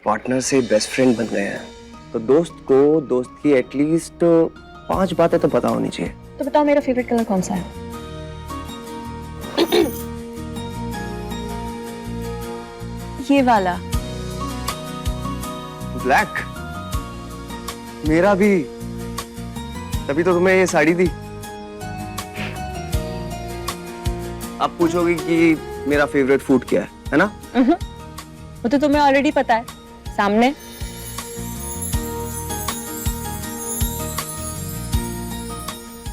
Partner से best friend बन गए हैं, तो दोस्त को दोस्त की एटलीस्ट 5 बातें तो पता होनी चाहिए। तो बताओ मेरा फेवरेट कलर कौन सा है? ये वाला। ब्लैक। मेरा भी, तभी तो तुम्हें ये साड़ी दी। अब पूछोगी कि मेरा फेवरेट फूड क्या है ना? वो तो तुम्हें ऑलरेडी पता है, सामने।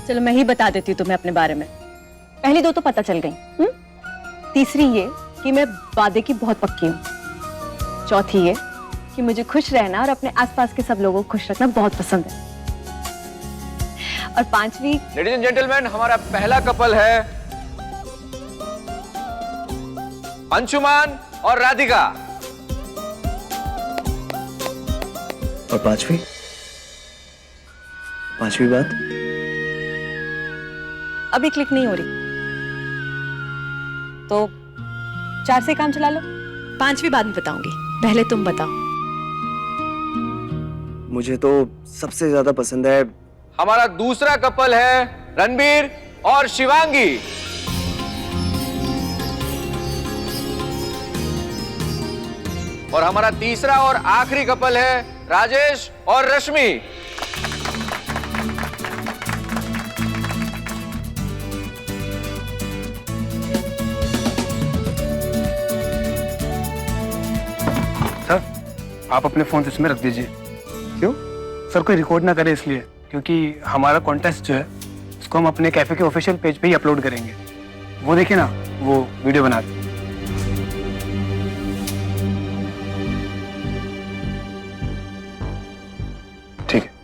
चलो मैं ही बता देती हूँ तुम्हें अपने बारे में। पहली दो तो पता चल गई। तीसरी ये कि मैं वादे की बहुत पक्की हूँ। चौथी ये कि मुझे खुश रहना और अपने आसपास के सब लोगों को खुश रखना बहुत पसंद है। और पांचवी, लेडीज एंड जेंटलमैन, हमारा पहला कपल है अंशुमान और राधिका। और पांचवी बात अभी क्लिक नहीं हो रही, तो 4 से काम चला लो। 5वीं बाद में बताऊंगी, पहले तुम बताओ। मुझे तो सबसे ज्यादा पसंद है। हमारा दूसरा कपल है रणबीर और शिवांगी। और हमारा तीसरा और आखिरी कपल है राजेश और रश्मि। सर, आप अपने फोन इसमें रख दीजिए। क्यों? सर, कोई रिकॉर्ड ना करे इसलिए, क्योंकि हमारा कॉन्टेस्ट जो है उसको हम अपने कैफे के ऑफिशियल पेज पे ही अपलोड करेंगे। वो देखिए ना, वो वीडियो बना रहे। ठीक है।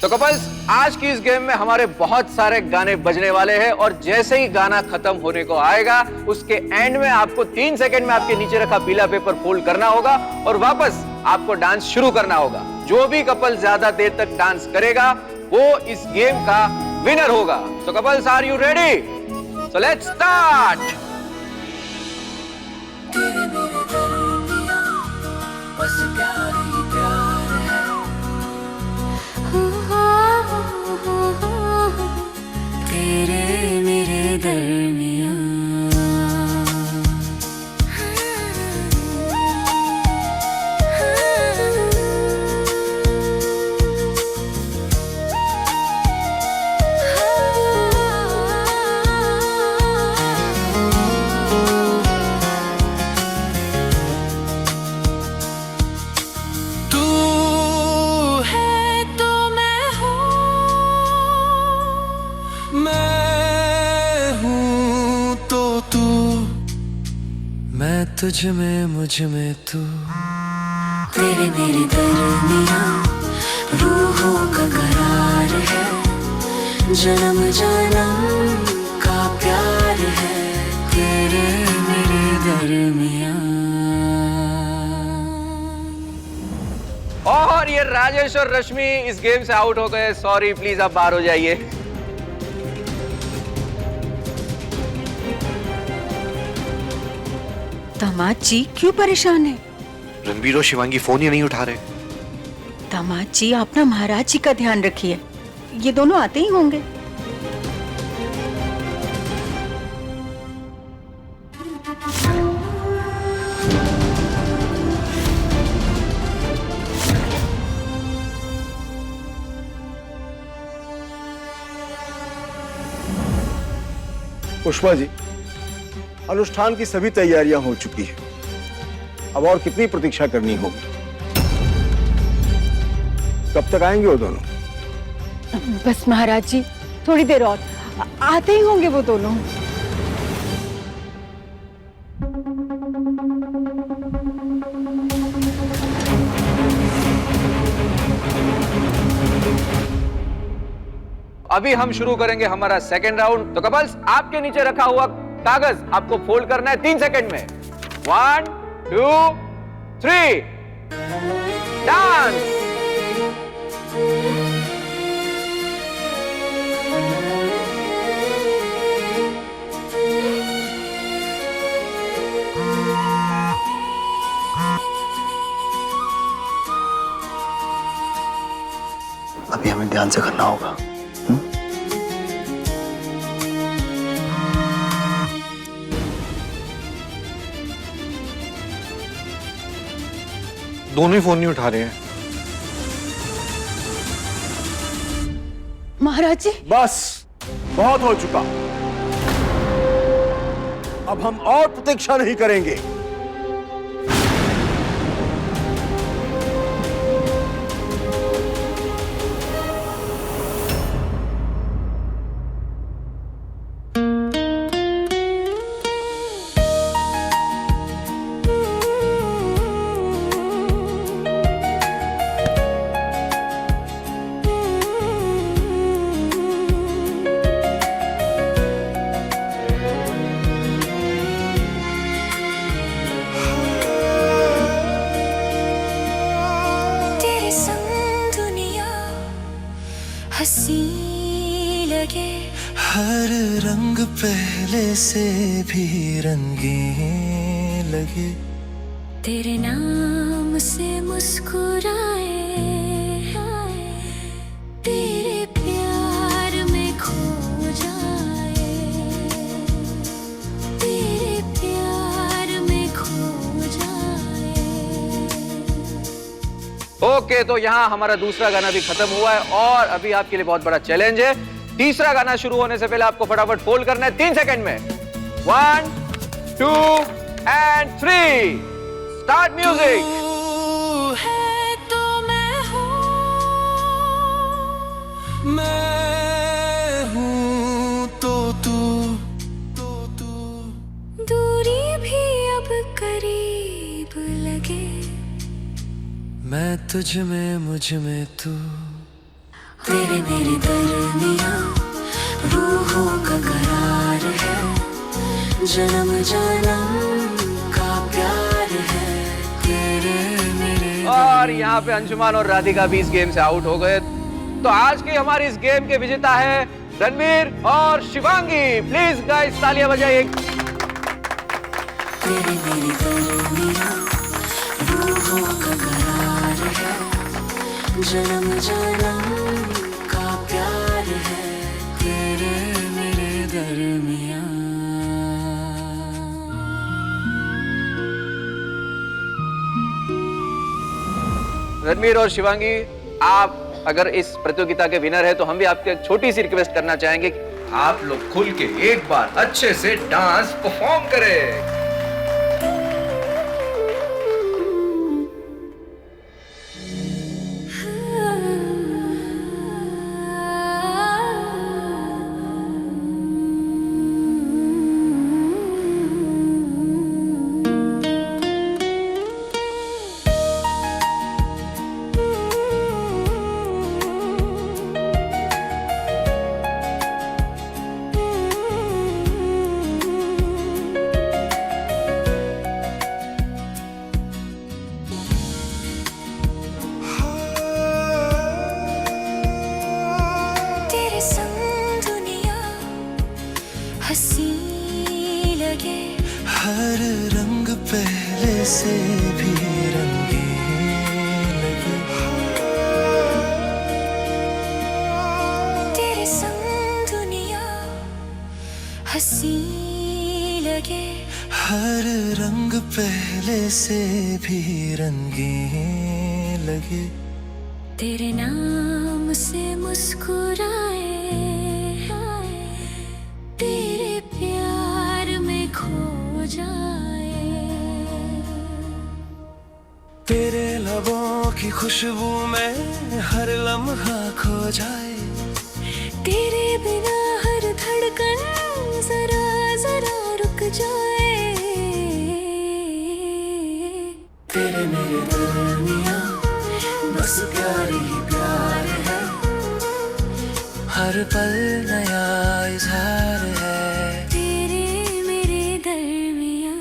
तो कपल्स, आज की इस गेम में हमारे बहुत सारे गाने बजने वाले हैं और जैसे ही गाना खत्म होने को आएगा उसके एंड में आपको 3 सेकंड में आपके नीचे रखा पीला पेपर फोल्ड करना होगा और वापस आपको डांस शुरू करना होगा। जो भी कपल ज्यादा देर तक डांस करेगा वो इस गेम का विनर होगा। तो couples, are you ready? So let's start. तेरे मेरे दरमियां तू है तो मैं हूँ, मैं हूँ तो तू, मैं तुझ में मुझ में तू। तेरे मेरे दरमियां रूहों का करार है, जन्म जन्म का प्यार है। तेरे मेरे दरमियां। और ये राजेश और रश्मि इस गेम से आउट हो गए। सॉरी, प्लीज आप बाहर हो जाइए। दामाद जी क्यों परेशान है? रणबीर और शिवांगी फोन ही नहीं उठा रहे। दामाद जी, आप ना महाराज जी का ध्यान रखिए, ये दोनों आते ही होंगे। पुष्पा जी, अनुष्ठान की सभी तैयारियां हो चुकी हैं। अब और कितनी प्रतीक्षा करनी होगी? कब तक आएंगे वो दोनों? बस महाराज जी, थोड़ी देर और, आते ही होंगे वो दोनों। अभी हम शुरू करेंगे हमारा सेकेंड राउंड। तो कपल्स, आपके नीचे रखा हुआ कागज आपको फोल्ड करना है 3 सेकंड में। 1 2 3 डांस। अभी हमें ध्यान से करना होगा। दोनों ही फोन नहीं उठा रहे हैं। महाराज जी, बस बहुत हो चुका। अब हम और प्रतीक्षा नहीं करेंगे। तेरे संग दुनिया हंसी लगे, हर रंग पहले से भी रंगीन लगे, तेरे नाम से मुस्कुराए, तेरे प्यार में खो जाए, तेरे प्यार में खो जाए। ओके, तो यहाँ हमारा दूसरा गाना भी खत्म हुआ है और अभी आपके लिए बहुत बड़ा चैलेंज है। तीसरा गाना शुरू होने से पहले आपको फटाफट फोल्ड करना है 3 सेकंड में। 1 2 and 3 स्टार्ट म्यूजिक। तू है तो मैं हूँ, मैं हूँ तो तू, दूरी भी अब करीब लगे, मैं तुझ में मुझ में तू, तेरे मेरे दरमियाँ रूहों का करार है, जन्म जन्म का प्यार है, तेरे मेरे। और यहाँ पे अंशुमान और राधिका भी इस गेम से आउट हो गए। तो आज की हमारी इस गेम के विजेता है रणवीर और शिवांगी। प्लीज गाइस तालियां बजाइए। तेरे मेरे दरमियाँ रूहों का करार है, जन्म जन्म का प्यार है, तेरे मेरे दरमियाँ। रणवीर और शिवांगी, आप अगर इस प्रतियोगिता के विनर है तो हम भी आपके एक छोटी सी रिक्वेस्ट करना चाहेंगे कि आप लोग खुल के एक बार अच्छे से डांस परफॉर्म करें। तेरे संग दुनिया हंसी लगे, हर रंग पहले से भी रंगीन लगे, तेरे संग दुनिया हंसी लगे, हर रंग पहले से भी रंगीन लगे, तेरे नाम से मुस्कुराए, तेरे प्यार में खो जाए, तेरे लबों की खुशबू में हर लम्हा खो जाए, तेरे बिना हर धड़कन जरा जरा रुक जाए, तेरे मेरे दरमियाँ बस प्यार ही प्यार है, हर पल नया इजहार है तेरे मेरे दरमियां।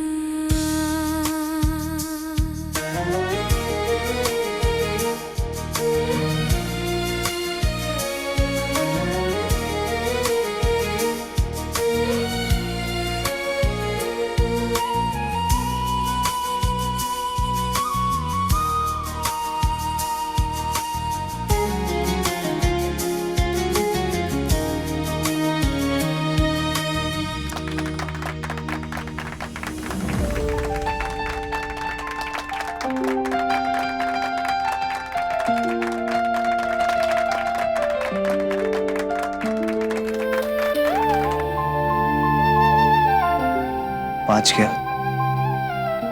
पाँच क्या?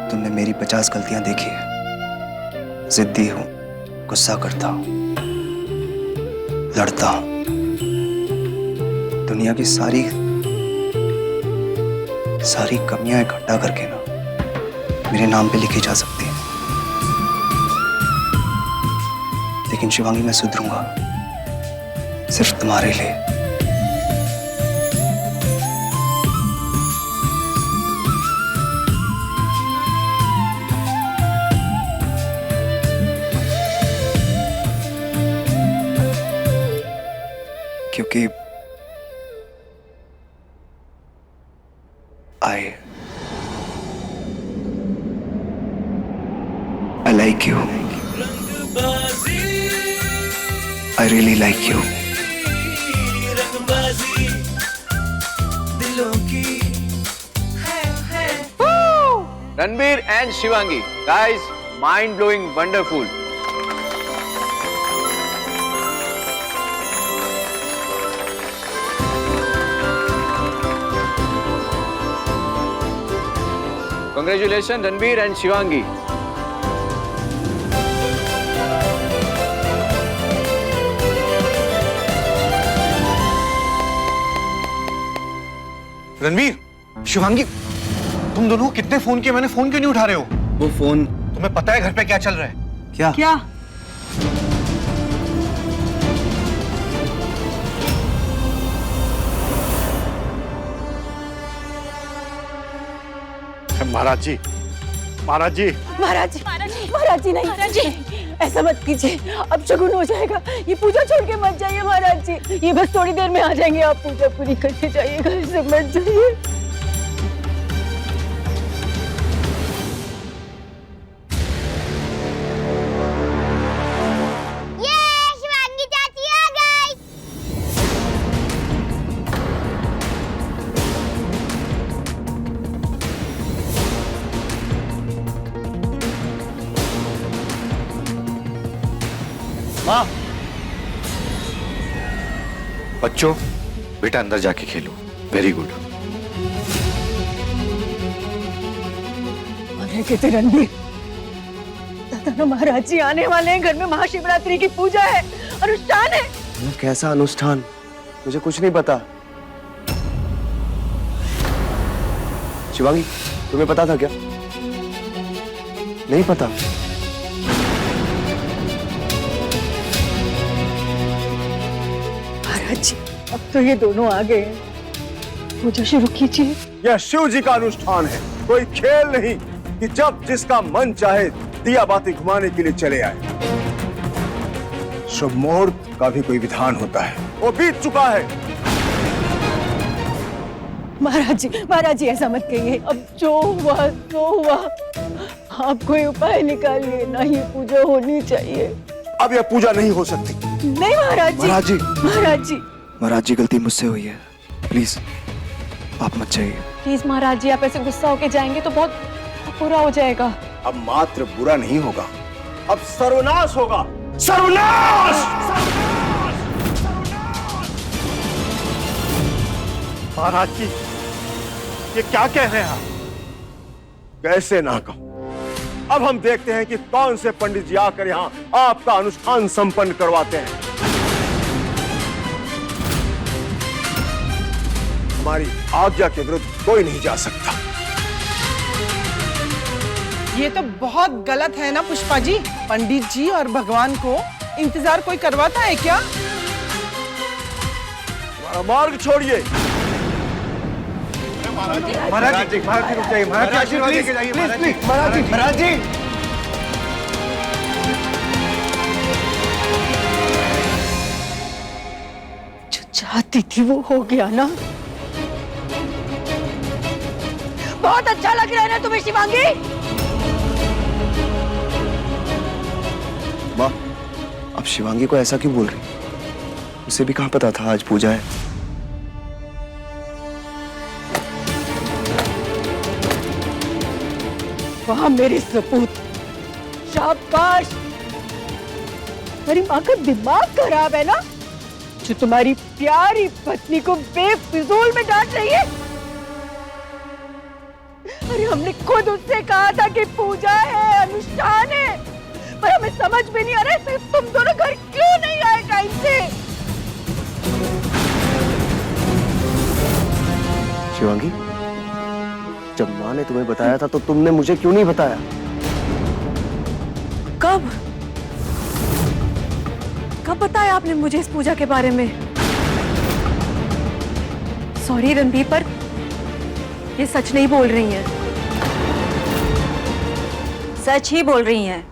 तुमने मेरी 50 गलतियां देखी है। जिद्दी हूं, गुस्सा करता हूं, लड़ता हूं। दुनिया की सारी कमियां इकट्ठा करके ना मेरे नाम पे लिखी जा सकती है। लेकिन शिवांगी, मैं सुधरूंगा सिर्फ तुम्हारे लिए। क्योंकि I like you. I really like you. Ranbir and Shivangi, guys, mind blowing, wonderful. Congratulations, Ranbir and Shivangi. Ranveer, Shivangi, तुम दोनों को कितने फोन किए, मैंने फोन क्यों नहीं उठा रहे हो? वो फोन तुम्हें पता है घर पे क्या चल रहा है? क्या? क्या? महाराज जी, महाराज जी, महाराज जी, महाराज जी नहीं, महाराज जी ऐसा मत कीजिए, अब शगुन हो जाएगा। ये पूजा छोड़ के मत जाइए महाराज जी, ये बस थोड़ी देर में आ जाएंगे। आप पूजा पूरी करके जाइएगा, इससे मत जाइए। शिवांगी चाची आ गई। माँ, बच्चों, बेटा अंदर जाके खेलो। Very good. कहते रणबीर, दादा महाराज जी आने वाले हैं, घर में महाशिवरात्रि की पूजा है, अनुष्ठान है। वो कैसा अनुष्ठान? मुझे कुछ नहीं पता। शिवांगी, तुम्हें पता था क्या? नहीं पता? महाराज जी, अब तो ये दोनों आ गए हैं, पूजा शुरू कीजिए। यह शिव जी का अनुष्ठान है, कोई खेल नहीं कि जब जिसका मन चाहे दिया बाती घुमाने के लिए चले आए। शुभ मुहूर्त का भी कोई विधान होता है, वो बीत चुका है। महाराज जी ऐसा मत कहिए, अब जो हुआ तो हुआ। आप कोई उपाय निकालिए ना, ये पूजा होनी चाहिए। अब यह पूजा नहीं हो सकती। नहीं महाराज जी, महाराज जी, महाराज जी, महाराज जी, गलती मुझसे हुई है, प्लीज आप मत जाइए। प्लीज महाराज जी, आप ऐसे गुस्सा होके जाएंगे तो बहुत बुरा हो जाएगा। अब मात्र बुरा नहीं होगा, अब सर्वनाश होगा। सर्वनाश! महाराज जी, ये क्या कह रहे हैं आप? कैसे ना कहूं। अब हम देखते हैं कि कौन से पंडित जी आकर यहाँ आपका अनुष्ठान संपन्न करवाते हैं। हमारी आज्ञा के विरुद्ध कोई नहीं जा सकता। ये तो बहुत गलत है ना पुष्पा जी। पंडित जी और भगवान को इंतजार कोई करवाता है क्या? हमारा मार्ग छोड़िए। महाराज जी रुक जाइए। महाराज जी आशीर्वाद लेके जाइए। महाराज जी जो चाहती थी वो हो गया ना। बहुत अच्छा लग रहा है ना तुम्हें शिवांगी? माँ, अब शिवांगी को ऐसा क्यों बोल रही? उसे भी कहाँ पता था आज पूजा है। वहां मेरे सपूत, शाबाश। मेरी माँ का दिमाग खराब है ना, जो तुम्हारी प्यारी पत्नी को बेफिजूल में डांट रही है। अरे हमने खुद उससे कहा था कि पूजा है, अनुष्ठान है, पर हमें समझ में नहीं आ रहा है तुम दोनों घर क्यों नहीं आए टाइम से। शिवांगी, जब माँ ने तुम्हें बताया था तो तुमने मुझे क्यों नहीं बताया? कब कब बताया आपने मुझे इस पूजा के बारे में? सॉरी रणबीर, पर ये सच नहीं बोल रही हैं। सच ही बोल रही हैं।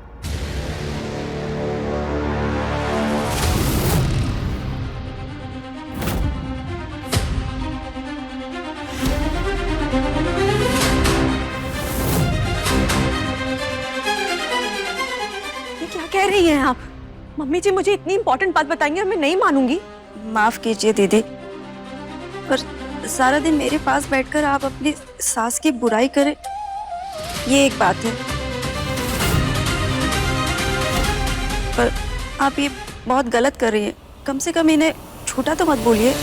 ये क्या कह रही हैं आप? मम्मी जी मुझे इतनी इंपॉर्टेंट बात बताएंगे और मैं नहीं मानूंगी। माफ कीजिए दीदी, पर सारा दिन मेरे पास बैठकर आप अपनी सास की बुराई करें, ये एक बात है, पर आप ये बहुत गलत कर रही हैं। कम से कम इन्हें छोटा तो मत बोलिए।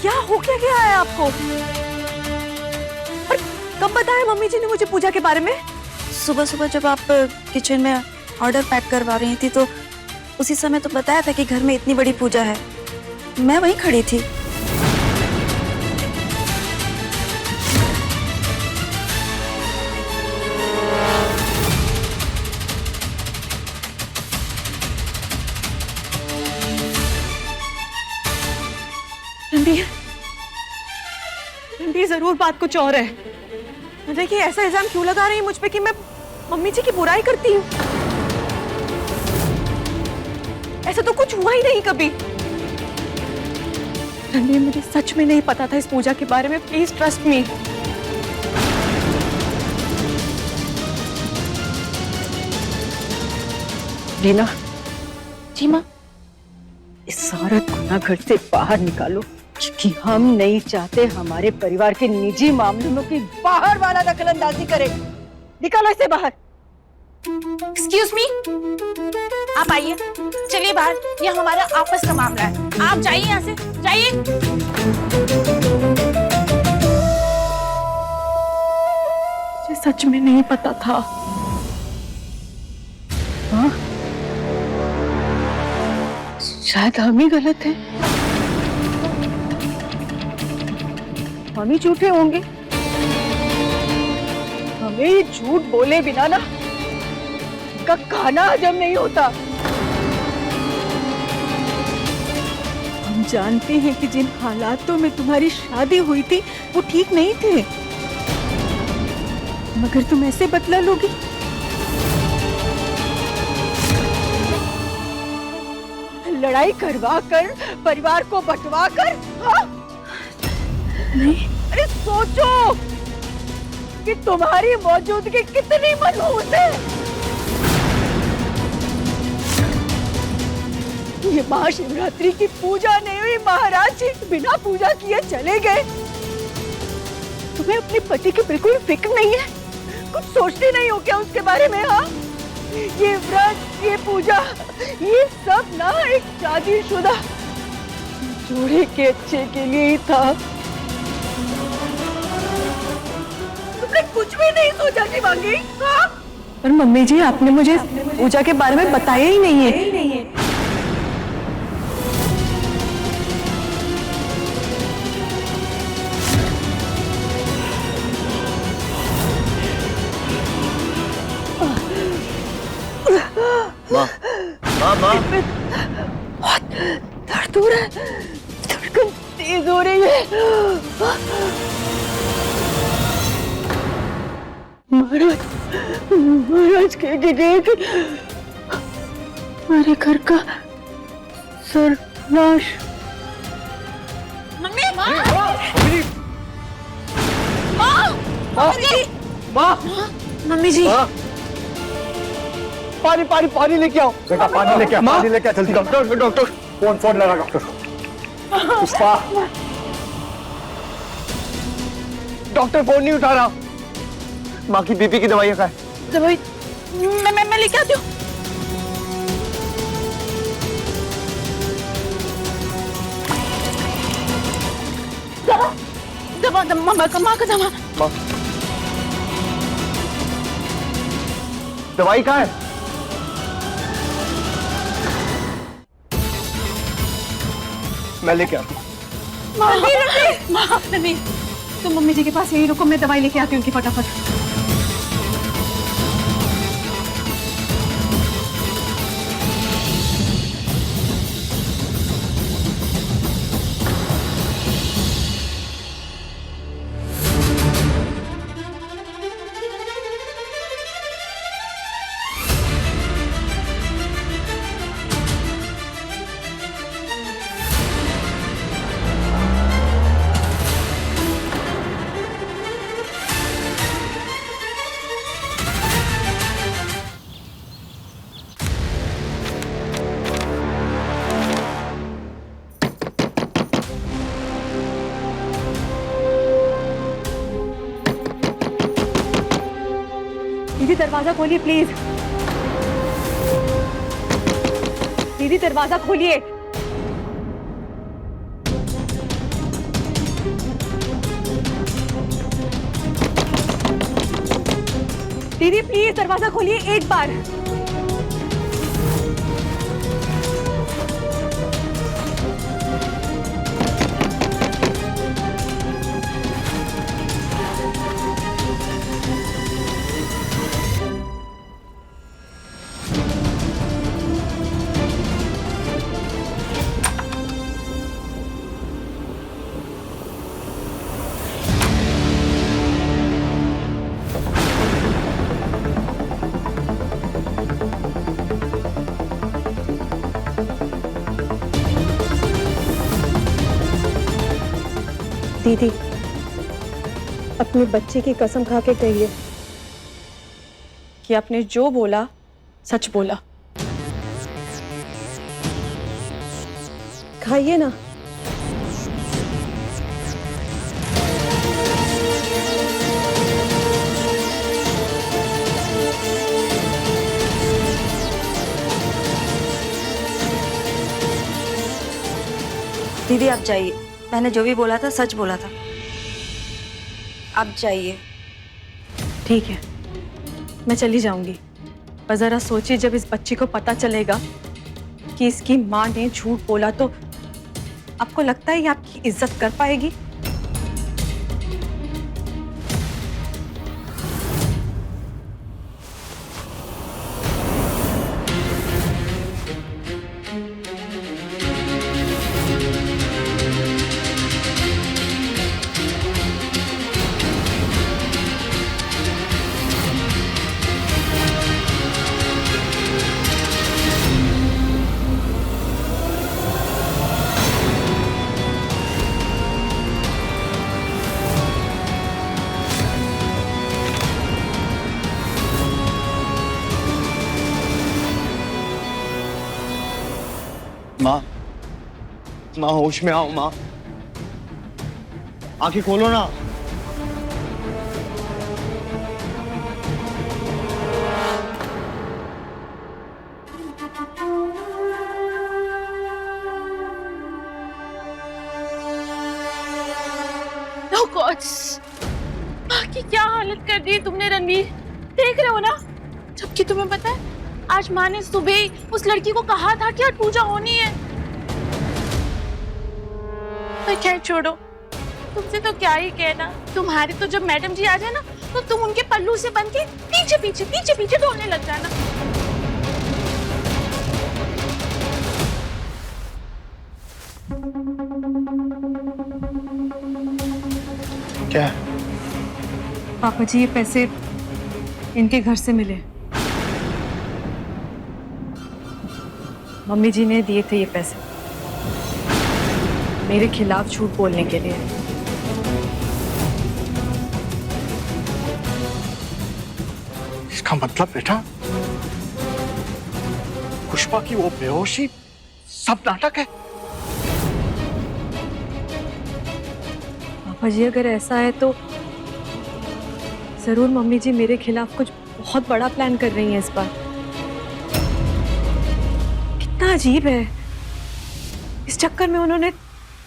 क्या हो क्या गया है आपको? और कब बताया मम्मी जी ने मुझे पूजा के बारे में? सुबह सुबह जब आप किचन में ऑर्डर पैक करवा रही थी तो उसी समय तो बताया था कि घर में इतनी बड़ी पूजा है। मैं वहीं खड़ी थी। रणबीर, रणबीर जरूर बात कुछ और है। देखिए ऐसा इल्जाम क्यों लगा रही है मुझ पे कि मैं मम्मी जी की बुराई करती हूँ? ऐसा तो कुछ हुआ ही नहीं कभी। रणबीर, मुझे सच में नहीं पता था इस पूजा के बारे में। Please trust me. Reena ji माँ, इस औरत को ना घर से बाहर निकालो, क्योंकि हम नहीं चाहते हमारे परिवार के निजी मामलों में कोई बाहर वाला दखलंदाजी करे। निकालो इसे बाहर। एक्सक्यूज मी, आप आइए, चलिए बाहर, ये हमारा आपस का मामला है। आप जाइए यहाँ से, जाइए। मुझे सच में नहीं पता था। हाँ? शायद हम ही गलत हैं। हम ही झूठे होंगे। हमें झूठ बोले बिना ना का खाना हजम नहीं होता। हम जानते हैं कि जिन हालातों में तुम्हारी शादी हुई थी वो ठीक नहीं थे, मगर तुम ऐसे बदला लोगी। लड़ाई करवा कर, परिवार को बंटवा कर। हाँ? नहीं, अरे सोचो कि तुम्हारी मौजूदगी कितनी मनहूस है। ये महाशिवरात्रि की पूजा नहीं हुई, महाराज जी बिना पूजा किए चले गए। तुम्हें अपने पति की बिल्कुल फिक्र नहीं है? कुछ सोचते नहीं हो क्या उसके बारे में? हाँ, ये व्रत, ये पूजा, ये सब ना एक शादीशुदा जोड़े के अच्छे के लिए ही था। तुमने कुछ भी नहीं सोचा शिवांगी? हाँ? पर मम्मी जी, आपने मुझे पूजा के बारे में बताया ही नहीं है। हो रहा है, धड़कन तेज हो रही है। महाराज, महाराज कह के गए कि हमारे घर का सर्वनाश। मम्मी, माँ, माँ, मम्मी जी, पानी पानी पानी लेके आओ बेटा, पानी लेके आओ, पानी लेके आओ जल्दी। डॉक्टर डॉक्टर, फोन फोन लगा डॉक्टर। पुष्पा, डॉक्टर फोन नहीं उठा रहा। माँ की बीपी की दवाइयाँ का है। दवाई मैं लेके आती हूँ। दवा माँ का दवा। दवाई कहाँ है? मैं लेके आता हूँ। नहीं, तुम मम्मी जी के पास यही रुको, मैं दवाई लेके आती हूँ उनकी फटाफट। दीदी दरवाजा खोलिए प्लीज। दीदी दरवाजा खोलिए। दीदी प्लीज दरवाजा खोलिए एक बार। दीदी अपने बच्चे की कसम खा के कहिए कि आपने जो बोला सच बोला। खाइए ना। दीदी आप जाइए, मैंने जो भी बोला था सच बोला था। आप जाइए। ठीक है, मैं चली जाऊंगी, पर जरा सोचिए जब इस बच्ची को पता चलेगा कि इसकी माँ ने झूठ बोला तो आपको लगता है ये आपकी इज्जत कर पाएगी? माँ, माँ होश में आओ माँ, आंखें खोलो ना। Oh God! माँ की क्या हालत कर दी तुमने रणवीर, देख रहे हो ना। जबकि तुम्हें पता है आज माँ ने सुबह ही उस लड़की को कहा था कि आज पूजा होनी है। पर खैर छोड़ो, तुमसे तो क्या ही कहना। तुम्हारे तो जब मैडम जी आ जाए ना तो तुम उनके पल्लू से बन के पीछे पीछे पीछे पीछे दौड़ने लग जाना। क्या? पापा जी, ये पैसे इनके घर से मिले। मम्मी जी ने दिए थे ये पैसे मेरे खिलाफ झूठ बोलने के लिए। इसका मतलब बेटा पुष्पा की वो बेहोशी सब नाटक है। पापा जी, अगर ऐसा है तो जरूर मम्मी जी मेरे खिलाफ कुछ बहुत बड़ा प्लान कर रही हैं इस बार। कितना अजीब है, इस चक्कर में उन्होंने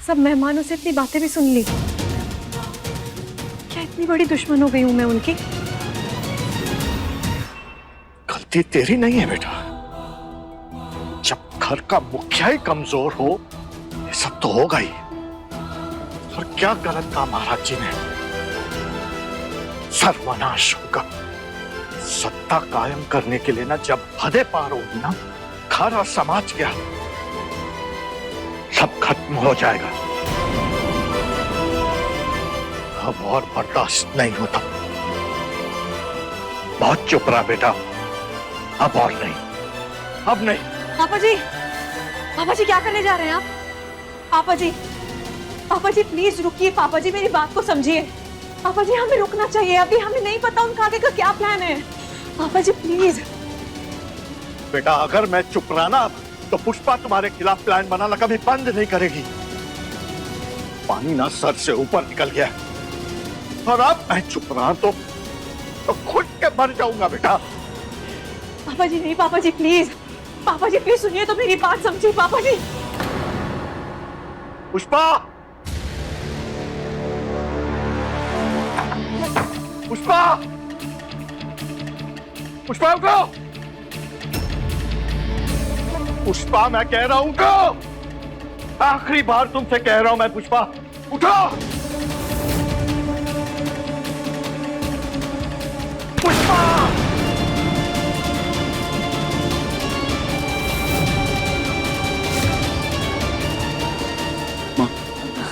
सब मेहमानों से इतनी बातें भी सुन ली। क्या इतनी बड़ी दुश्मन हो गई हूं मैं उनकी? गलती तेरी नहीं है बेटा। जब घर का मुखिया ही कमजोर हो, ये सब तो होगा ही। और क्या गलत काम महाराज जी ने। सर्वनाश होगा। सत्ता कायम करने के लिए ना जब हदें पार होगी ना, घर और समाज क्या सब खत्म हो जाएगा। अब और बर्दाश्त नहीं होता। बहुत चुप रहा बेटा, अब और नहीं, अब नहीं। पापा जी क्या करने जा रहे हैं आप? पापा जी प्लीज रुकिए। पापा जी मेरी बात को समझिए। पापा जी हमें रुकना चाहिए, अभी हमें नहीं पता उनका आगे का क्या प्लान है। पापा जी प्लीज। बेटा अगर मैं चुप रहा ना तो पुष्पा तुम्हारे खिलाफ प्लान बनाना कभी बंद नहीं करेगी। पानी ना सर से ऊपर निकल गया और अब मैं चुप रहा तो खुद के मर जाऊंगा बेटा। पापा जी नहीं, पापा जी प्लीज सुनिए तो मेरी बात समझिए। पापा जी। पुष्पा, पुष्पा, पुष्पा उठो। पुष्पा मैं कह रहा हूं उठो। आखिरी बार तुमसे कह रहा हूं मैं पुष्पा, उठो। पुष्पा,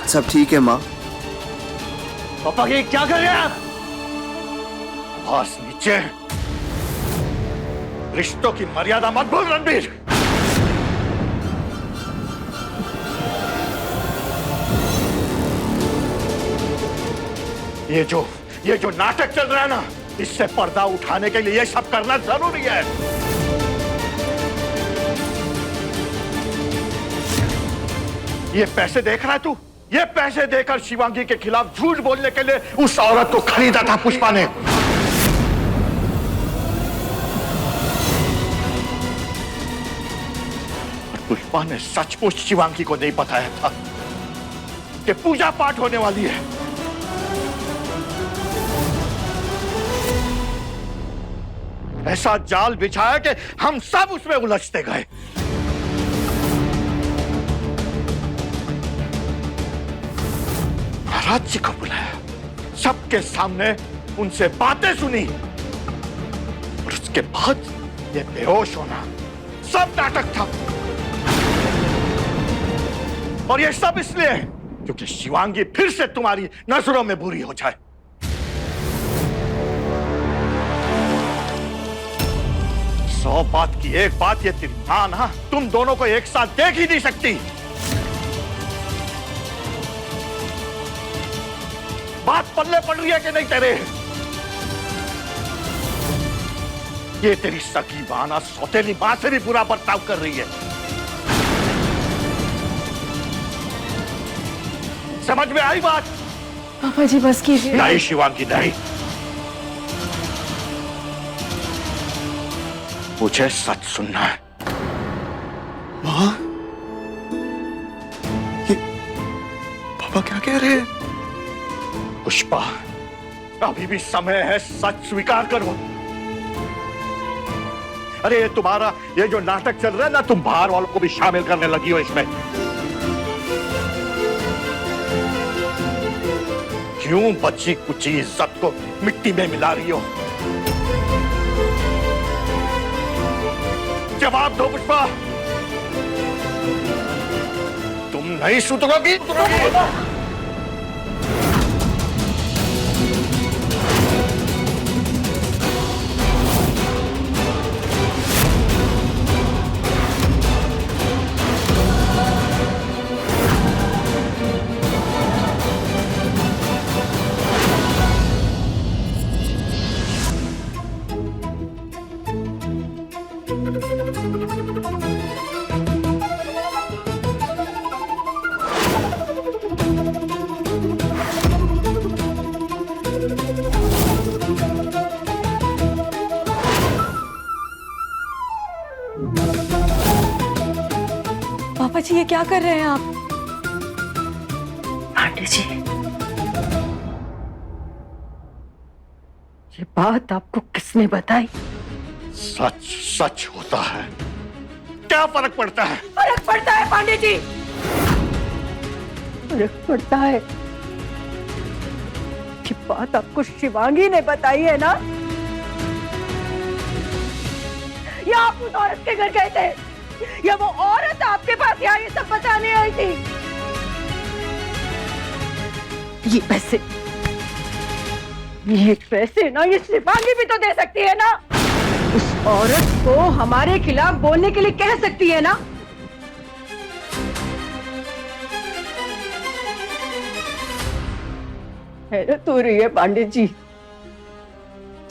सब ठीक है माँ। पापा ये क्या कर रहे हैं आप? बस नीचे। रिश्तों की मर्यादा मत भूल रणबीर। ये जो नाटक चल रहा है ना, इससे पर्दा उठाने के लिए ये सब करना जरूरी है। ये पैसे देख रहा है तू? ये पैसे देकर शिवांगी के खिलाफ झूठ बोलने के लिए उस औरत को खरीदा था पुष्पा ने। और पुष्पा ने सचमुच शिवांगी को नहीं बताया था कि पूजा पाठ होने वाली है। ऐसा जाल बिछाया कि हम सब उसमें उलझते गए। महाराज जी को बुलाया, सबके सामने उनसे बातें सुनी और उसके बाद ये बेहोश होना सब नाटक था। और ये सब इसलिए क्योंकि शिवांगी फिर से तुम्हारी नजरों में बुरी हो जाए। सौ बात की एक बात, ये तेरी मां ना तुम दोनों को एक साथ देख ही नहीं सकती। बात पल्ले पड़ रही है कि नहीं तेरे? ये तेरी सगी मां ना सौतेली मां से भी बुरा बर्ताव कर रही है। समझ में आई बात? पापा जी बस कीजिए। नहीं शिवांगी नहीं, मुझे सच सुनना है। मां, ये पापा क्या कह रहे हैं? पुष्पा, अभी भी समय है, सच स्वीकार करो। अरे ये तुम्हारा ये जो नाटक चल रहा है ना, तुम बाहर वालों को भी शामिल करने लगी हो इसमें। क्यों बच्ची कुची इज्जत को मिट्टी में मिला रही हो? जवाब दो पुष्पा, तुम नहीं सुधरोगी। ये क्या कर रहे हैं आप? पांडे जी, ये बात आपको किसने बताई? सच सच होता है, क्या फर्क पड़ता है? फर्क पड़ता है पांडे जी, फर्क पड़ता है। ये बात आपको शिवांगी ने बताई है ना? या आप उस औरत के घर गए थे, या वो औरत आपके पास यहाँ ये सब बताने आई थी? ये पैसे ना ये शिवांगी भी तो दे सकती है ना? उस औरत को हमारे खिलाफ बोलने के लिए कह सकती है ना? हैरत हो रही है पांडे जी,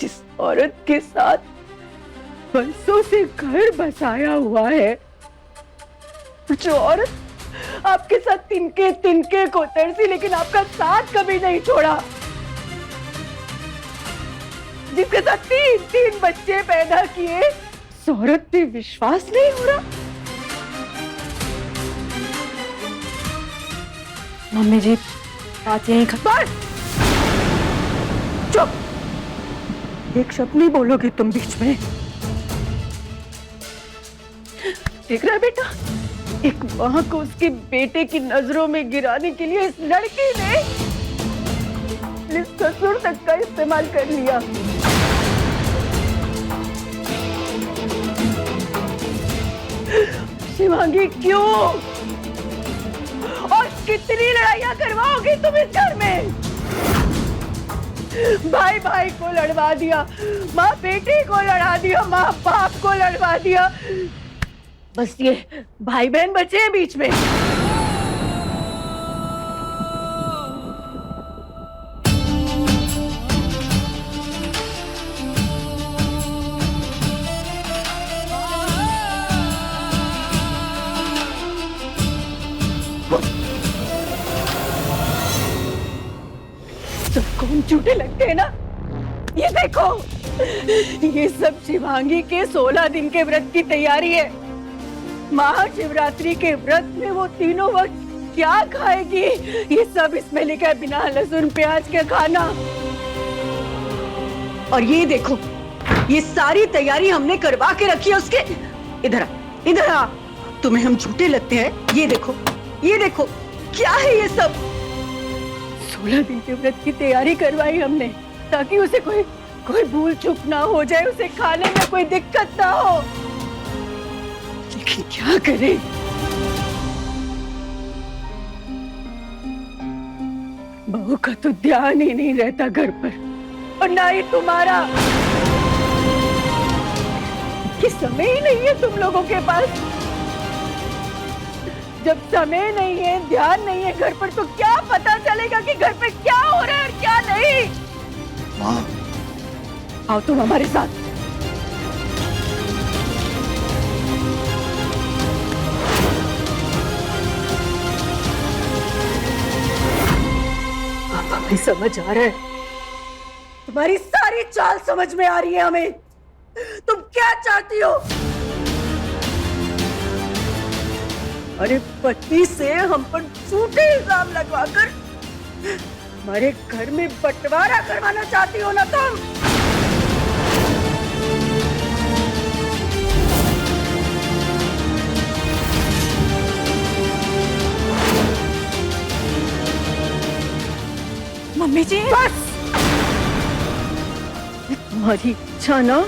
जिस औरत के साथ बरसों से घर बसाया हुआ है, जो औरत आपके साथ तिनके तिनके को तरसी लेकिन आपका साथ कभी नहीं छोड़ा, जिसके साथ 3 बच्चे पैदा किए, उस औरत पे विश्वास नहीं हो रहा? मम्मी जी बात यही बस चुप, एक शब्द नहीं बोलोगे तुम बीच में। देख रहा है बेटा, एक माँ को उसके बेटे की नजरों में गिराने के लिए इस लड़की ने इस ससुर तक का इस्तेमाल कर लिया। शिवांगी क्यों और कितनी लड़ाइयां करवाओगी तुम इस घर में? भाई भाई को लड़वा दिया, माँ बेटी को लड़ा दिया, माँ बाप को लड़वा दिया, बस ये भाई बहन बचे हैं बीच में। सबको हम झूठे लगते हैं ना? ये देखो, ये सब शिवांगी के 16 दिन के व्रत की तैयारी है। महाशिवरात्रि के व्रत में वो तीनों वक्त क्या खाएगी, ये सब इसमें लिखा है, बिना लहसुन प्याज के खाना। और ये देखो, ये सारी तैयारी हमने करवा के रखी है उसके। इधर आ, इधर आ, तुम्हें हम झूठे लगते हैं? ये देखो, ये देखो, क्या है ये सब? 16 दिन के व्रत की तैयारी करवाई हमने ताकि उसे कोई भूल चूक ना हो जाए, उसे खाने में कोई दिक्कत ना हो। लेकिन क्या करें, बहू का तो ध्यान ही नहीं रहता घर पर, और ना ही तुम्हारा। कि समय ही नहीं है तुम लोगों के पास। जब समय नहीं है, ध्यान नहीं है घर पर, तो क्या पता चलेगा कि घर पे क्या हो रहा है और क्या नहीं? माँ, आओ तुम हमारे साथ। अब हमें समझ आ रहा है, तुम्हारी सारी चाल समझ में आ रही है हमें। तुम क्या चाहती हो? अरे पति से हम पर झूठे इल्जाम लगवाकर हमारे घर में बंटवारा करवाना चाहती हो ना तुम? मम्मी जी बस, तुम्हारी इच्छा ना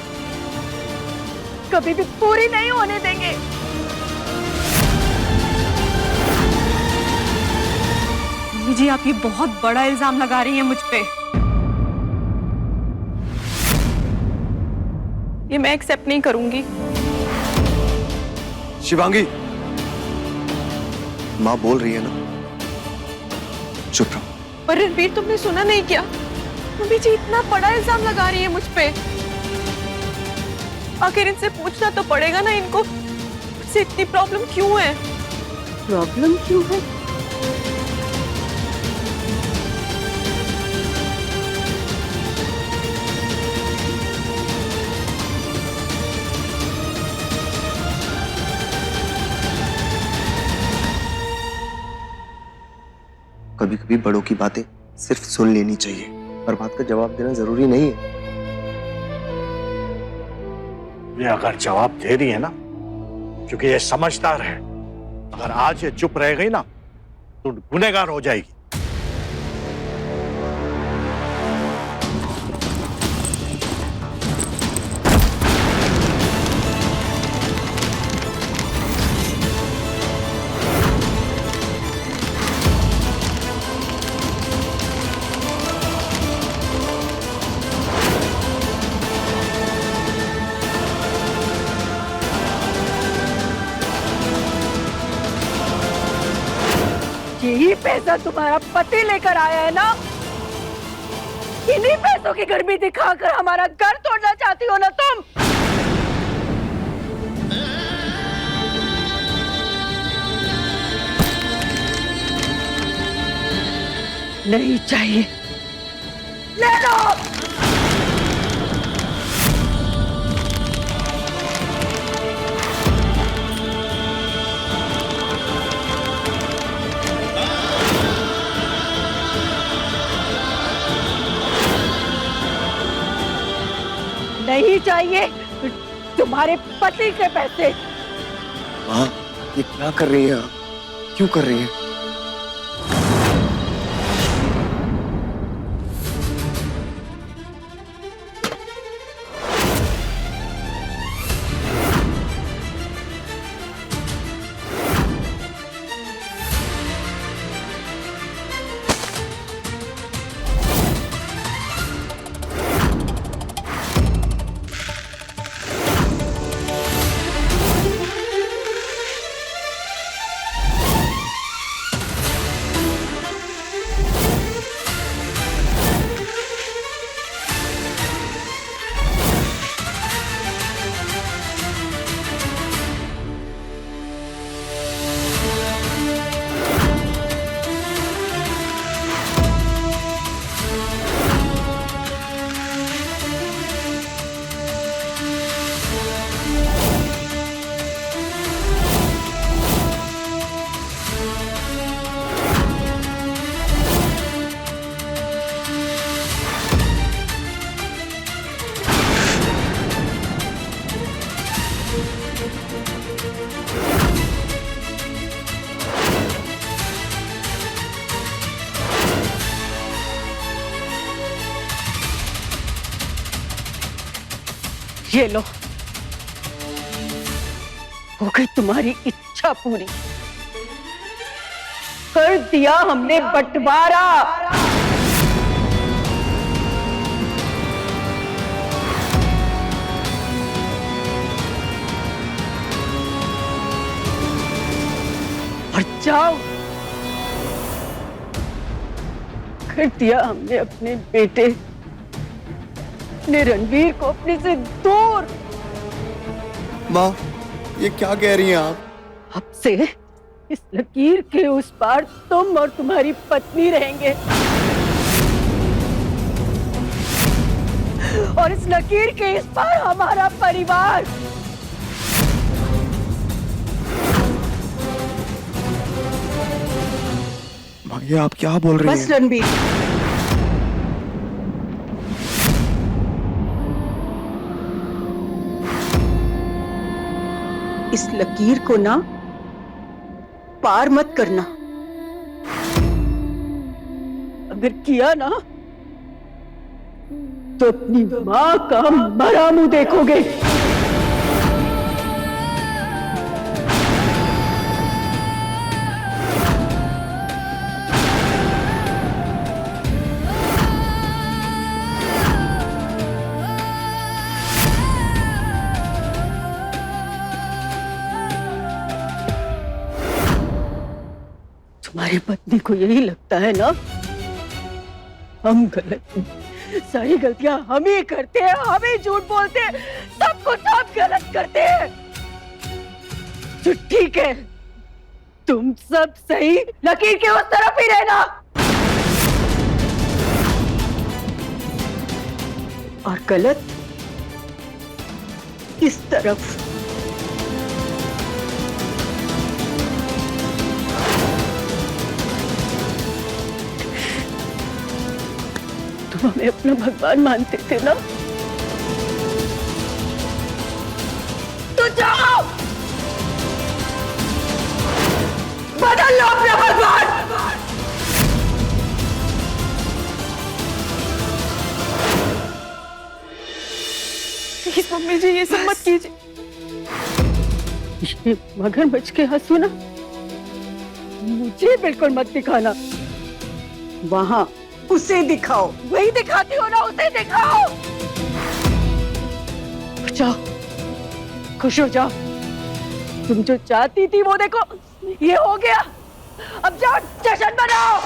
कभी भी पूरी नहीं होने देंगे। मम्मी जी, आप ये बहुत बड़ा इल्जाम लगा रही हैं मुझ पे। ये मैं एक्सेप्ट नहीं करूंगी। शिवांगी, माँ बोल रही है ना, चुप रहो। पर रणवीर, तुमने सुना नहीं क्या? मम्मी जी इतना बड़ा इल्जाम लगा रही है मुझ पे। आखिर इनसे पूछना तो पड़ेगा ना इनको, मुझसे इतनी प्रॉब्लम क्यों है? प्रॉब्लम क्यों है? कभी बड़ों की बातें सिर्फ सुन लेनी चाहिए, हर बात का जवाब देना जरूरी नहीं है। ये अगर जवाब दे रही है ना, क्योंकि ये समझदार है, अगर आज ये चुप रह गई ना तो गुनहगार हो जाएगी। यही पैसा तुम्हारा पति लेकर आया है ना? इन्हीं पैसों की गर्मी दिखाकर हमारा घर तोड़ना चाहती हो ना तुम? नहीं चाहिए, ले लो। नहीं चाहिए तुम्हारे पति के पैसे। माँ, ये क्या कर रही हैं आप? क्यों कर रही हैं? ये लो, हो गई तुम्हारी इच्छा पूरी। कर दिया हमने बंटवारा। और जाओ, कर दिया हमने अपने बेटे, अपने रणवीर को अपने से दूर। माँ, ये क्या कह रही हैं आप? अब से इस लकीर के उस पार तुम और तुम्हारी पत्नी रहेंगे, और इस लकीर के इस पार हमारा परिवार। माँ, ये आप क्या बोल रही हैं? बस रणवीर, इस लकीर को ना पार मत करना। अगर किया ना तो अपनी मां का मरा मुंह देखोगे। तुम्हारी पत्नी को यही लगता है ना हम गलत हैं, सारी गलतियां हम ही करते हैं, हम ही झूठ बोलते हैं, सब कुछ हम गलत करते हैं। तो ठीक है, तुम सब सही लकीर के उस तरफ ही रहना, और गलत इस तरफ। तुम हमें अपना भगवान मानते थे ना? तो जाओ बदल लो अपना भगवान। प्लीज मम्मी जी ये सब मत कीजिए। ये मगरमच्छ के आंसू ना मुझे बिल्कुल मत दिखाना। वहां उसे दिखाओ, वही दिखाती हो ना, उसे दिखाओ। जाओ खुश हो जाओ। तुम जो चाहती थी वो देखो, ये हो गया। अब जाओ जश्न मनाओ।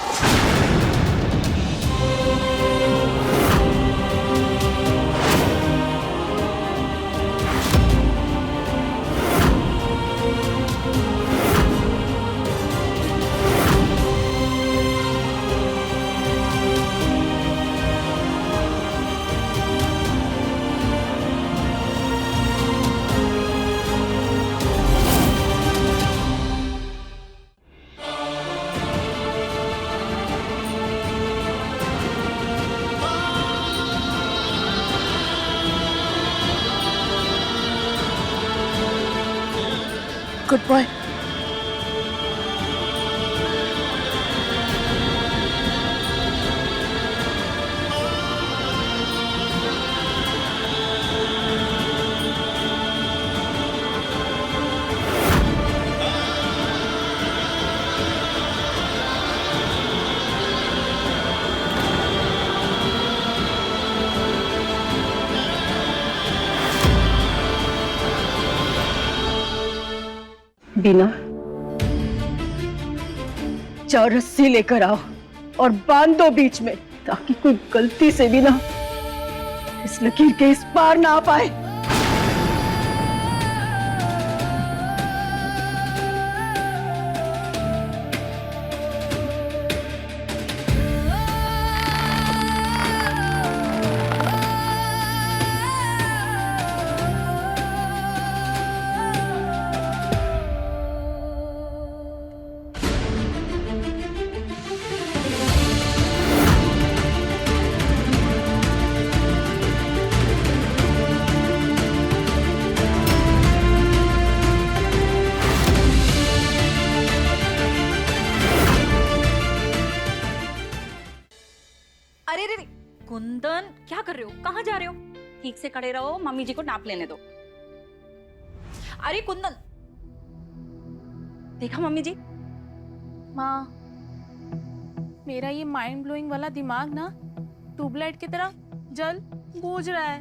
Good boy. बीना, चार रस्सी लेकर आओ और बांध दो बीच में, ताकि कोई गलती से भी ना इस लकीर के इस पार ना आ पाए। अरे रे कुंदन, क्या कर रहे हो? कहाँ जा रहे हो? ठीक से खड़े रहो, मम्मी जी को नाप लेने दो। अरे कुंदन, देखा मम्मी जी? माँ, मेरा ये माइंड ब्लोइंग वाला दिमाग ना ट्यूबलाइट की तरह जल बूझ रहा है।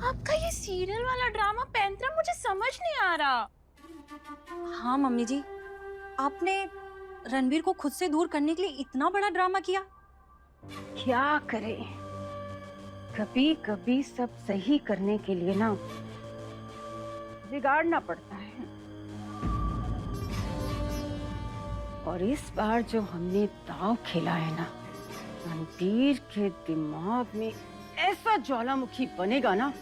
आपका ये सीरियल वाला ड्रामा पैंतरा मुझे समझ नहीं आ रहा। हाँ मम्मी जी, आपने रणवीर को खुद से दूर करने के लिए इतना बड़ा ड्रामा किया। क्या करें, कभी कभी सब सही करने के लिए ना बिगाड़ना पड़ता है। और इस बार जो हमने दांव खेला है ना, रणवीर के दिमाग में ऐसा ज्वालामुखी बनेगा ना,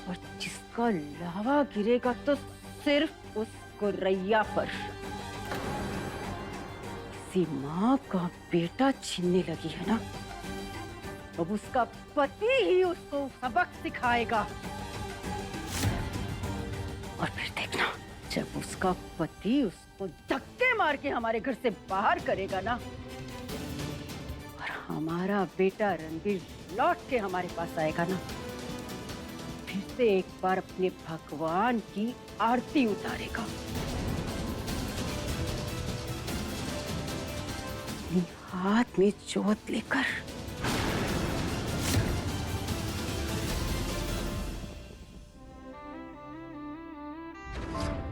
और जिसका लावा गिरेगा तो सिर्फ उस गुर्रैया पर। किसी माँ का बेटा छीनने लगी है ना, अब उसका पति ही उसको सबक सिखाएगा। और फिर देखना, जब उसका पति उसको धक्के मार के हमारे घर से बाहर करेगा ना, और हमारा बेटा रणवीर लौट के हमारे पास आएगा ना, फिर से एक बार अपने भगवान की आरती उतारेगा। हाथ में जोत लेकर।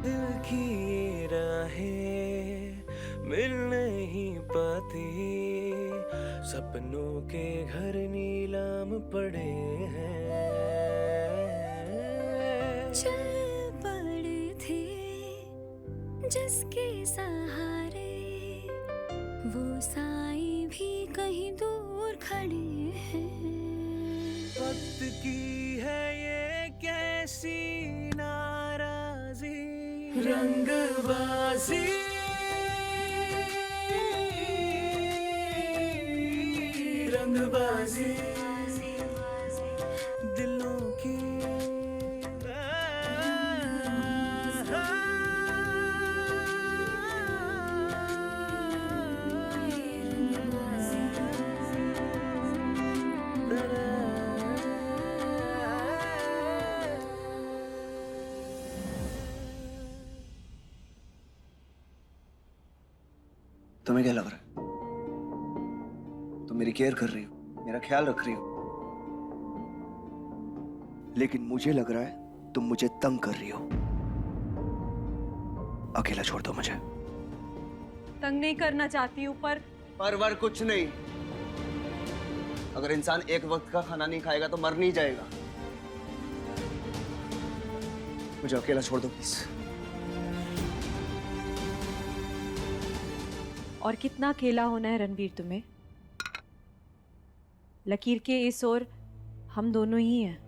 दिल की ये राहें मिल नहीं पाती, सपनों के घर नीलाम पड़े हैं। चल पड़े थे जिसके सहारे, वो साई भी कहीं दूर खड़े हैं। वक्त की है ये कैसी नाराजी, रंगबाजी रंगबाजी दिलों की तुम्हें क्या लग रहा है? तुम मेरी केयर कर रही हो, मेरा ख्याल रख रही हो, लेकिन मुझे लग रहा है तुम मुझे तंग कर रही हो। अकेला छोड़ दो मुझे। तंग नहीं करना चाहती हूँ पर कुछ नहीं। अगर इंसान एक वक्त का खाना नहीं खाएगा तो मर नहीं जाएगा। मुझे अकेला छोड़ दो प्लीज। और कितना अकेला होना है रणवीर तुम्हें? लकीर के इस ओर हम दोनों ही हैं।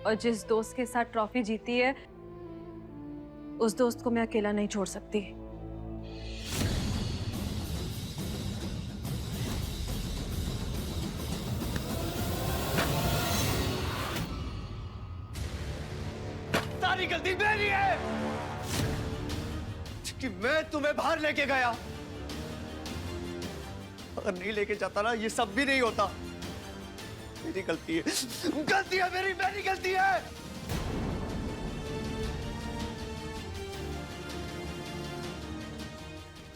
और जिस दोस्त के साथ ट्रॉफी जीती है उस दोस्त को मैं अकेला नहीं छोड़ सकती। सारी गलती मेरी है कि मैं तुम्हें बाहर लेके गया। अगर नहीं लेके जाता ना ये सब भी नहीं होता। मेरी गलती है, गलती है मेरी गलती है।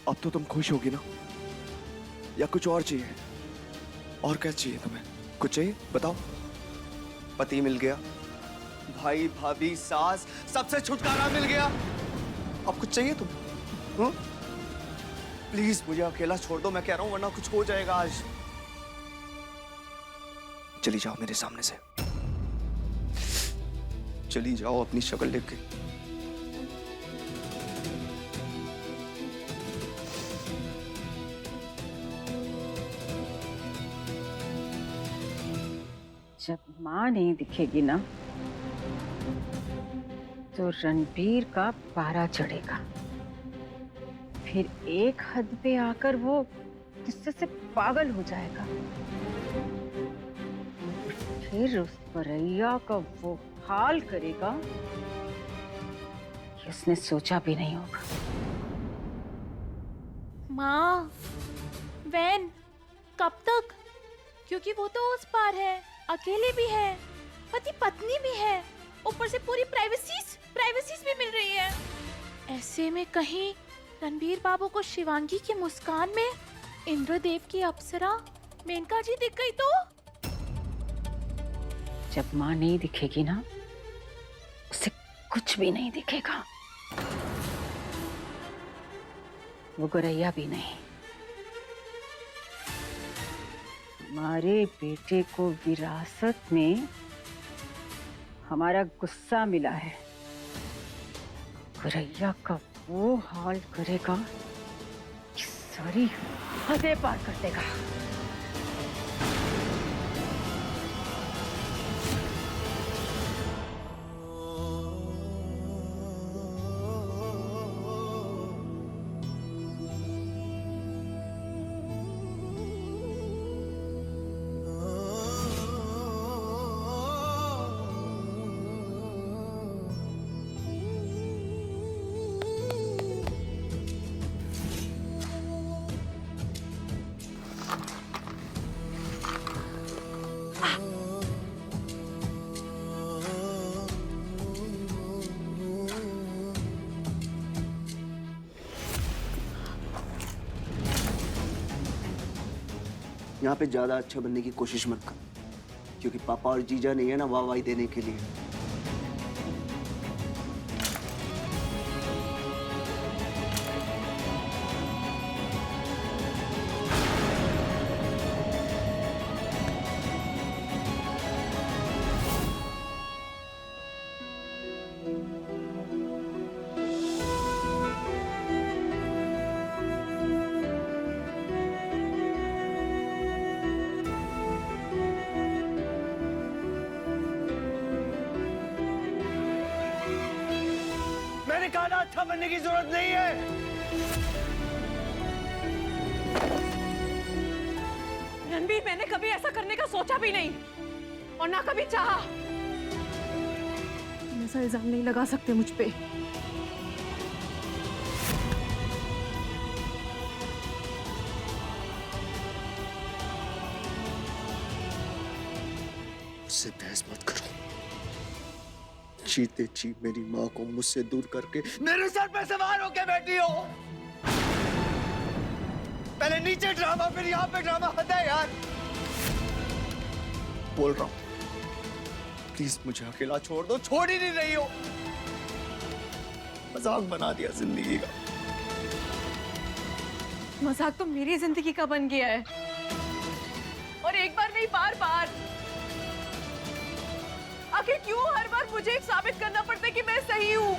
अब तो तुम खुश होगी ना, या कुछ और चाहिए? और क्या चाहिए तुम्हें? कुछ चाहिए बताओ। पति मिल गया, भाई भाभी सास सबसे छुटकारा मिल गया, अब कुछ चाहिए तुम्हें? प्लीज मुझे अकेला छोड़ दो, मैं कह रहा हूं, वरना कुछ हो जाएगा आज। चली जाओ मेरे सामने से, चली जाओ अपनी शक्ल लेके। जब माँ नहीं दिखेगी ना तो रणबीर का पारा चढ़ेगा। फिर एक हद पे आकर वो गुस्से से पागल हो जाएगा। फिर उस परैया का वो हाल करेगा कि उसने सोचा भी नहीं होगा। माँ, वैन कब तक? क्योंकि वो तो उस पार है, अकेले भी है, पति पत्नी भी है, ऊपर से पूरी प्राइवेसीज भी मिल रही है। ऐसे में कहीं रणबीर बाबू को शिवांगी की मुस्कान में इंद्रदेव की अप्सरा मेनका जी दिख गई तो? जब माँ नहीं दिखेगी ना उसे कुछ भी नहीं दिखेगा। वो गोरैया भी नहीं। हमारे बेटे को विरासत में हमारा गुस्सा मिला है। गोरैया का वो हाल करेगा कि सारी हदें पार कर देगा। यहाँ पे ज्यादा अच्छा बनने की कोशिश मत कर, क्योंकि पापा और जीजा नहीं है ना वाहवाही देने के लिए। मैंने कहा ना अच्छा बनने की जरूरत नहीं है। ऐसा करने का सोचा भी नहीं और ना कभी चाहा। तुम ऐसा इल्जाम नहीं लगा सकते मुझ पे। मुझसे बहस मत करो। जीते जी मेरी माँ को मुझसे दूर करके मेरे सर पे सवार होके बैठी हो। पहले नीचे ड्रामा, फिर यहाँ पे ड्रामा। हद है यार। बोल रहा हूँ, प्लीज मुझे अकेला छोड़ दो। छोड़ ही नहीं रही हो। मजाक बना दिया जिंदगी का। मजाक तो मेरी जिंदगी का बन गया है, और एक बार नहीं बार बार। आखिर क्यों हर बार मुझे साबित करना पड़ता है कि मैं सही हूं?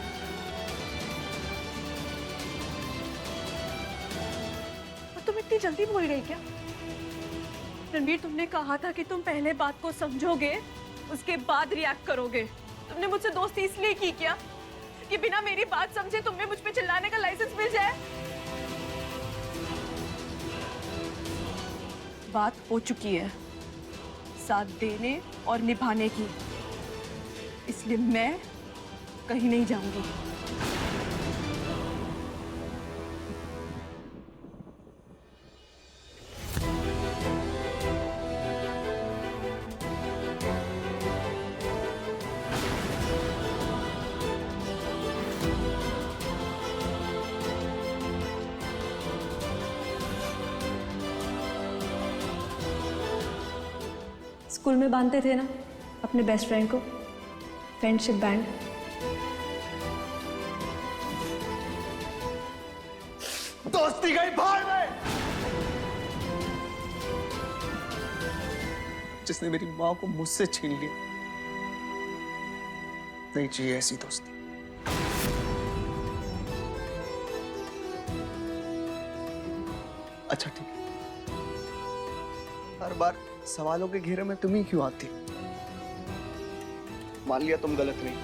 और तुम इतनी जल्दी भूल गई क्या? रणबीर, तुमने कहा था कि तुम पहले बात को समझोगे, उसके बाद रिएक्ट करोगे। तुमने मुझसे दोस्ती इसलिए की क्या कि बिना मेरी बात समझे तुम्हें मुझ पे चिल्लाने का लाइसेंस मिल जाए? बात हो चुकी है साथ देने और निभाने की, इसलिए मैं कहीं नहीं जाऊंगी। स्कूल में बांधते थे ना अपने बेस्ट फ्रेंड को, फ्रेंडशिप बैंड। दोस्ती गई भाड़ में। जिसने मेरी माँ को मुझसे छीन लिया। नहीं चाहिए ऐसी दोस्ती। अच्छा ठीक है, हर बार सवालों के घेरे में तुम ही क्यों आती? मान लिया तुम गलत नहीं,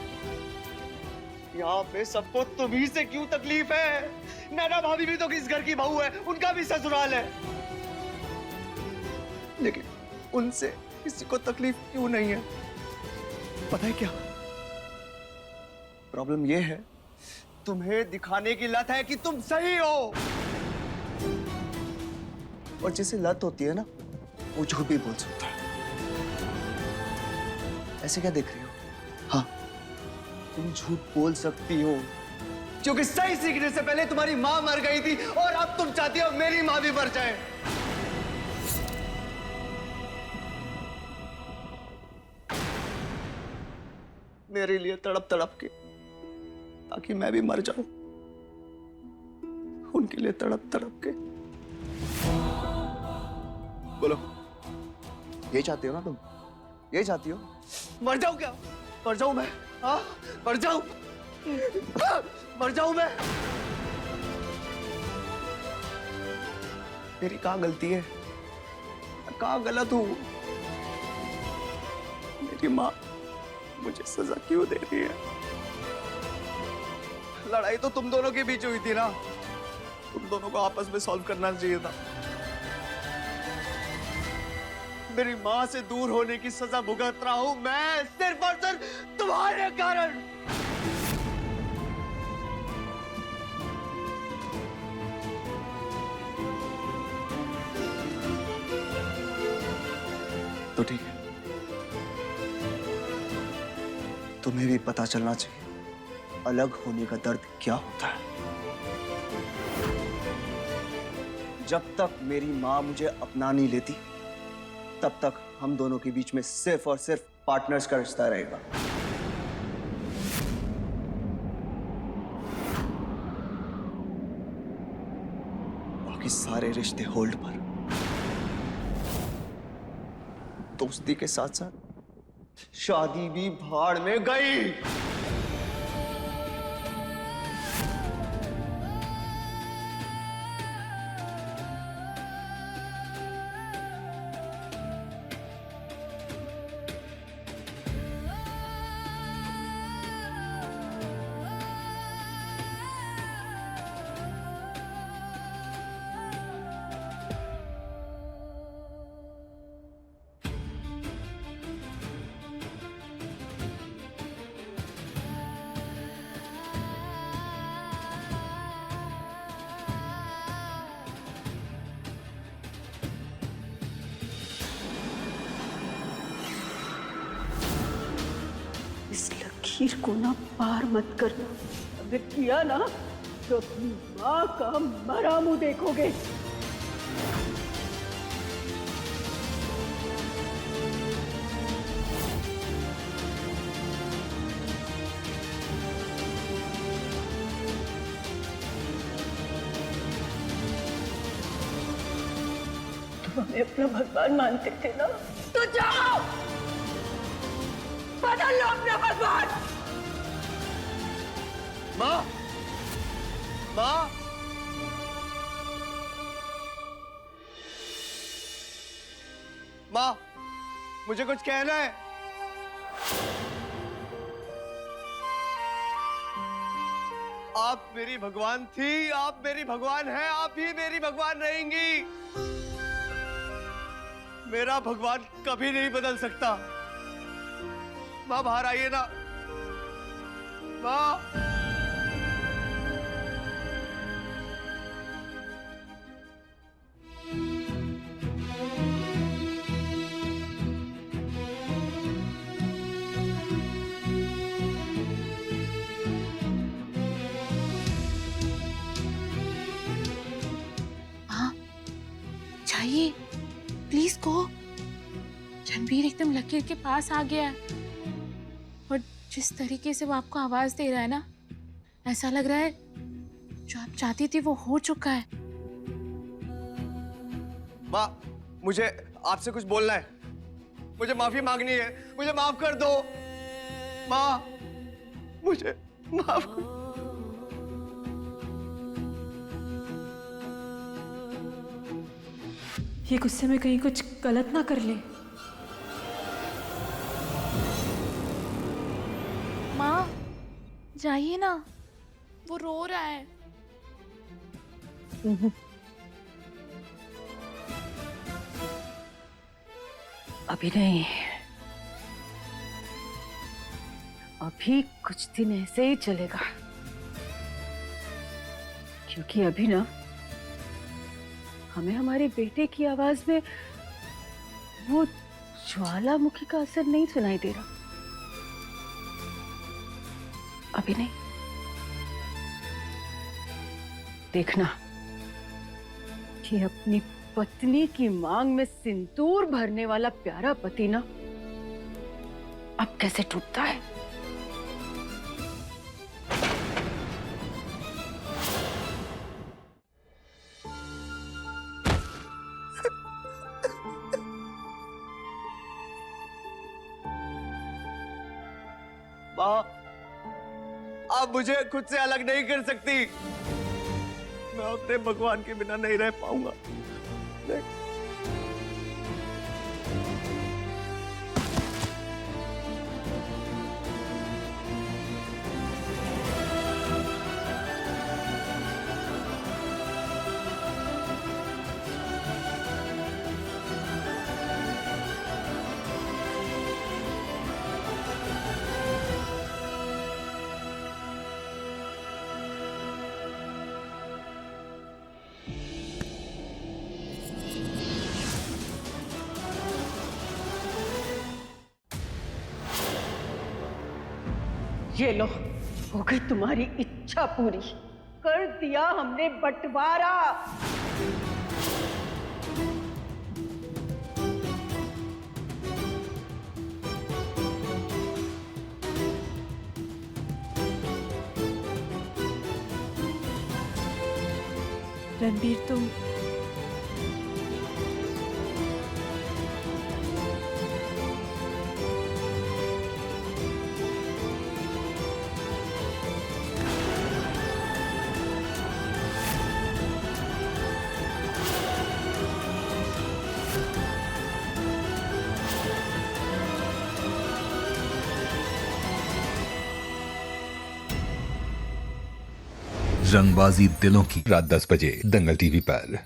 यहाँ पे सबको तुम्ही से क्यों तकलीफ है? नैना भाभी भी तो किस घर की बहू है, उनका भी ससुराल है। लेकिन उनसे किसी को तकलीफ क्यों नहीं है? पता है क्या प्रॉब्लम? ये है तुम्हें दिखाने की लत है कि तुम सही हो, और जिसे लत होती है ना वो झूठ भी बोल सकता है। ऐसे क्या देख रही हो? हाँ, तुम झूठ बोल सकती हो क्योंकि सही सीखने से पहले तुम्हारी माँ मर गई थी, और अब तुम चाहती हो मेरी माँ भी मर जाए। मेरे लिए तड़प तड़प के, ताकि मैं भी मर जाऊं। उनके लिए तड़प तड़प के। बोलो, ये चाहती हो ना तुम? ये चाहती हो मर जाऊं? क्या मर जाऊं मैं? हाँ, मर जाऊं? मर जाऊं मैं? मेरी कहाँ गलती है? मैं कहाँ गलत हूं? मेरी माँ मुझे सजा क्यों दे रही है? लड़ाई तो तुम दोनों के बीच हुई थी ना, तुम दोनों को आपस में सॉल्व करना चाहिए था। मेरी माँ से दूर होने की सजा भुगत रहा हूं मैं, सिर्फ और सिर्फ तुम्हारे कारण। तो ठीक है, तुम्हें भी पता चलना चाहिए अलग होने का दर्द क्या होता है। जब तक मेरी माँ मुझे अपना नहीं लेती, तब तक हम दोनों के बीच में सिर्फ और सिर्फ पार्टनर्स का रिश्ता रहेगा। बाकी सारे रिश्ते होल्ड पर। दोस्ती के साथ साथ शादी भी भाड़ में गई। लकीर को ना पार मत करना। अगर किया ना तो अपनी माँ का मरा मुंह देखोगे। तुम हमें अपना भगवान मानते थे ना, तो जाओ बदल लो अपना भगवान। माँ, माँ, माँ, मुझे कुछ कहना है। आप मेरी भगवान थी, आप मेरी भगवान हैं, आप ही मेरी भगवान रहेंगी। मेरा भगवान कभी नहीं बदल सकता। माँ बाहर आइए ना। माँ, चाहिए प्लीज गो। रणबीर एकदम लकीर के पास आ गया है और जिस तरीके से वो आपको आवाज दे रहा है ना, ऐसा लग रहा है जो आप चाहती थी वो हो चुका है। माँ, मुझे आपसे कुछ बोलना है। मुझे माफी मांगनी है। मुझे माफ कर दो। माँ, मुझे माफ कर। ये गुस्से में कहीं कुछ गलत ना कर ले। माँ जाइए ना, वो रो रहा है। अभी नहीं, अभी कुछ दिन ऐसे ही चलेगा, क्योंकि अभी ना हमें हमारे बेटे की आवाज में वो ज्वालामुखी का असर नहीं सुनाई दे रहा। अभी नहीं, देखना कि अपनी पत्नी की मांग में सिंदूर भरने वाला प्यारा पति ना अब कैसे टूटता है। माँ, आप मुझे खुद से अलग नहीं कर सकती। मैं अपने भगवान के बिना नहीं रह पाऊंगा। नहीं। ये लो, हो गई तुम्हारी इच्छा पूरी। कर दिया हमने बंटवारा। रणबीर तुम रंगबाजी दिलों की, रात 10 बजे दंगल टीवी पर।